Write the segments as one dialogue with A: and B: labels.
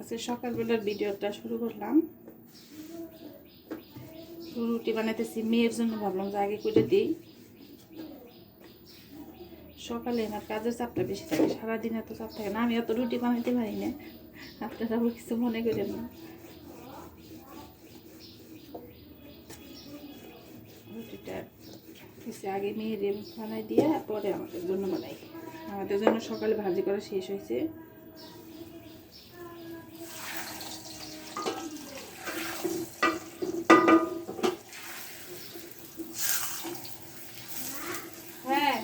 A: আজকে সকালবেলার ভিডিওটা শুরু করলাম। রুটি বানাইতেছি মেয়ের জন্য, ভাবলাম যে আগে করে দিই। সকালে আমার কাজের চাপটা বেশি থাকে, সারাদিন এত চাপ থাকে না, আমি এত রুটি বানাইতে পারি না, আপনারাও কিছু মনে করেন না। রুটিটা আগে মেয়ের বানাই দিয়ে পরে আমাদের জন্য বানাই। আমাদের জন্য সকালে ভাজি করা শেষ হয়েছে। হ্যাঁ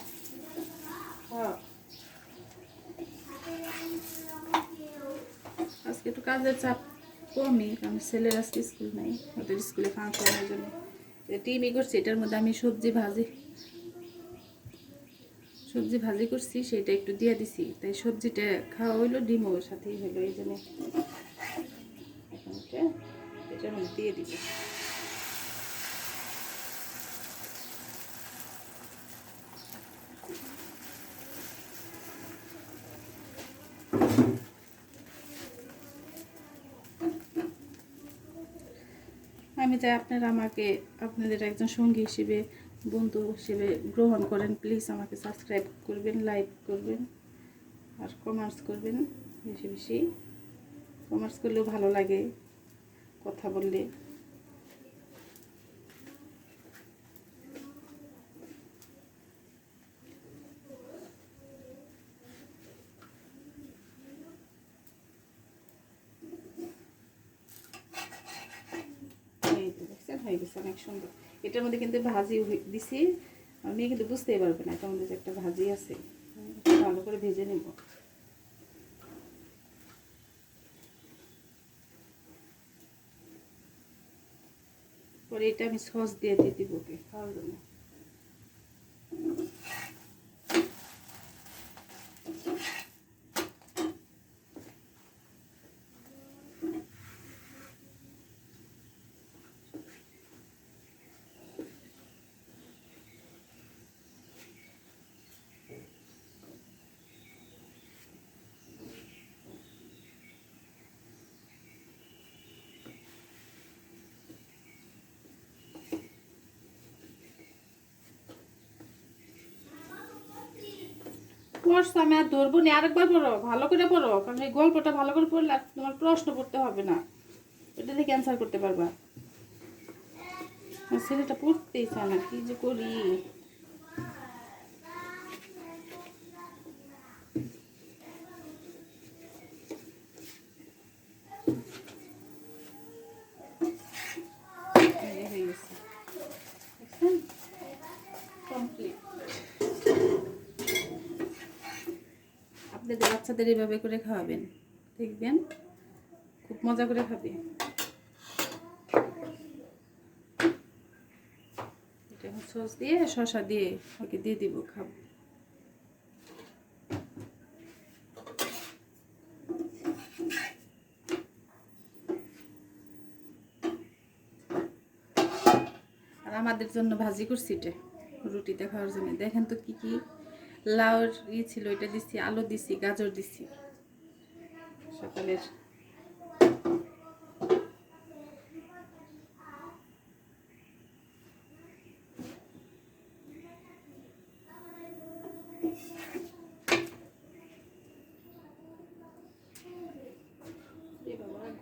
A: আজকে একটু কাজের চাপ কমই, কারণ ছেলের আজকে স্কুল নাই, ওদের স্কুলে ফাংশনের জন্য টিমই করছি। এটার মধ্যে আমি সবজি ভাজি করছি, সেটা একটু দিয়ে দিছি, তাই সবজিটা খাওয়া হইলো, ডিমও ওর সাথেই হলো, এই জন্য এখন এটার মধ্যে দিয়ে দিব। আমি চাই আপনারা আমাকে আপনাদের একজন সঙ্গী হিসেবে, বন্ধু হিসেবে গ্রহণ করেন। প্লিজ আমাকে সাবস্ক্রাইব করবেন, লাইক করবেন, আর কমেন্টস করবেন। বেশি বেশি কমেন্টস করলেও ভালো লাগে কথা বললে। হয়ে গেছে অনেক সুন্দর। এটার মধ্যে কিন্তু ভাজি দিছি, আমি কিন্তু বুঝতেই পারবে না এটার মধ্যে যে একটা ভাজি আছে। ভালো করে ভেজে নেব। পরে এটা আমি সস দিয়ে দিব ওকে খাওয়ার জন্য। পড়ছো, আমি আর ধরবো না, আরেকবার পড়ো, ভালো করে পড়ো, কারণ এই গল্পটা ভালো করে পড়লে তোমার প্রশ্ন পড়তে হবে না, এটা থেকে অ্যান্সার করতে পারবা। ছেলেটা পড়তেই চায় না, কি যে করি। হয়ে গেছে, কমপ্লিট। আপনাদের বাচ্চাদের এইভাবে করে খাওয়াবেন, দেখবেন খুব মজা করে খাবে। এটা সস দিয়ে শসা দিয়ে ওকে দিয়ে দিব, খাবো। আর আমাদের জন্য ভাজি করছি এটা রুটিতে খাওয়ার জন্য। দেখেন তো কি কি লাউর ছিল, এটা দিচ্ছি, আলু দিচ্ছি, গাজর দিচ্ছি সকালের।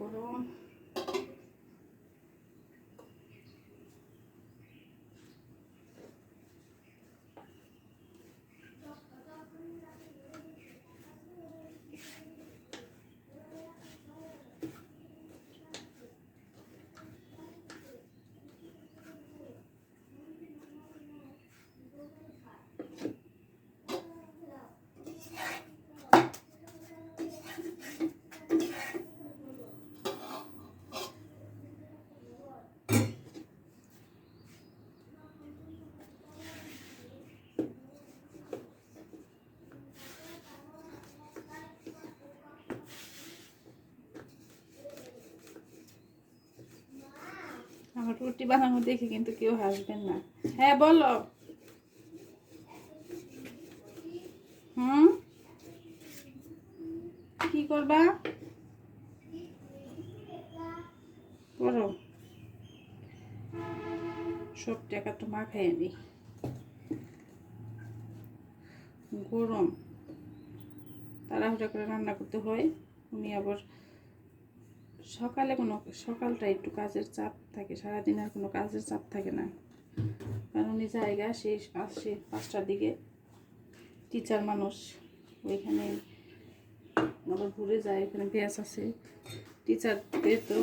A: গরম আমার রুটি বানানো দেখে কিন্তু কেউ হাসবেন না। হ্যাঁ বলো। কি করবা? করো, সব টাকা তো মাখাই আমি। গরম, তাড়াহুড়া করে রান্না করতে হয়। উনি আবার সকালটা একটু কাজের চাপ থাকে, সারাদিন আর কোনো কাজের চাপ থাকে না, কারণ উনি জায়গা শেষ আসে 5টার দিকে, টিচার মানুষ, ওইখানে আবার ঘুরে যায়, ওখানে ব্যাস আছে। টিচারদের তো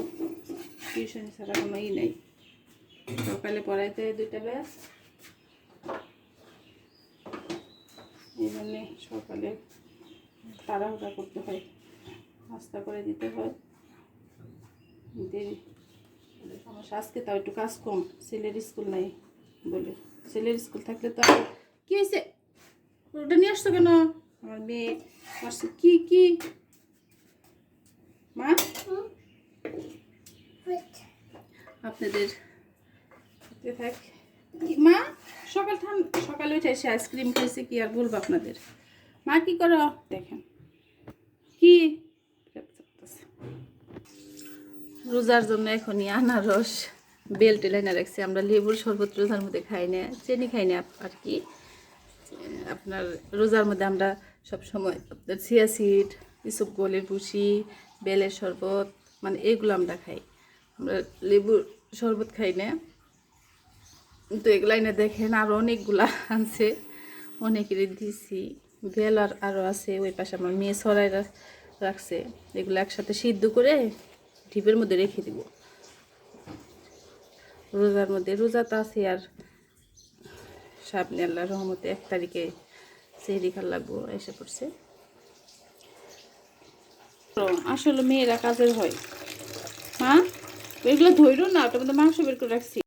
A: টিউশনি ছাড়া কোনো নেই, সকালে পড়াইতে 2টা ব্যাস, এই জন্যে সকালে তাড়াহুড়া করতে হয়, নাস্তা করে দিতে হয় দেরি। আমার আজকে তাও একটু কাজ কম, ছেলের স্কুল নাই বলে। ছেলের স্কুল থাকলে তো কি হয়েছে, ওটা নিয়ে আসতো কেন? আমার মেয়ে আসছে। কি কি মা, আপনাদের থাক মা, সকালে উঠে এসে আইসক্রিম খাইছে, কি আর বলবো আপনাদের। মা কি করো দেখেন, কি রোজার জন্য এখনই আনারস বেল্ট লাইনে রাখছি। আমরা লেবুর শরবত রোজার মধ্যে খাই না, চিনি খাই না আর কি। আপনার রোজার মধ্যে আমরা সবসময় আপনার চিয়া সিড, ইসবগোলের ভুসি, বেলের শরবত, মানে এগুলো আমরা খাই। আমরা লেবুর শরবত খাই না। তো এগুলাই না দেখেন আরও অনেকগুলা আনছে, অনেকেরই দিছি। বেল আরও আছে, ওই পাশে আমার মেয়ে সরাই রাখছে। এগুলো একসাথে সিদ্ধ করে ঢিপের মধ্যে রেখে দিব রোজার মধ্যে। রোজা তো আছে আর সামনে আল্লাহর রহমতে 1 তারিখে সেহরি খাওয়া লাগবো, এসে পড়ছে। আসলে মেয়েরা কাজের হয়। হ্যাঁ, এগুলো ধরো না, ওটা মধ্যে মাংস বের করে রাখছি।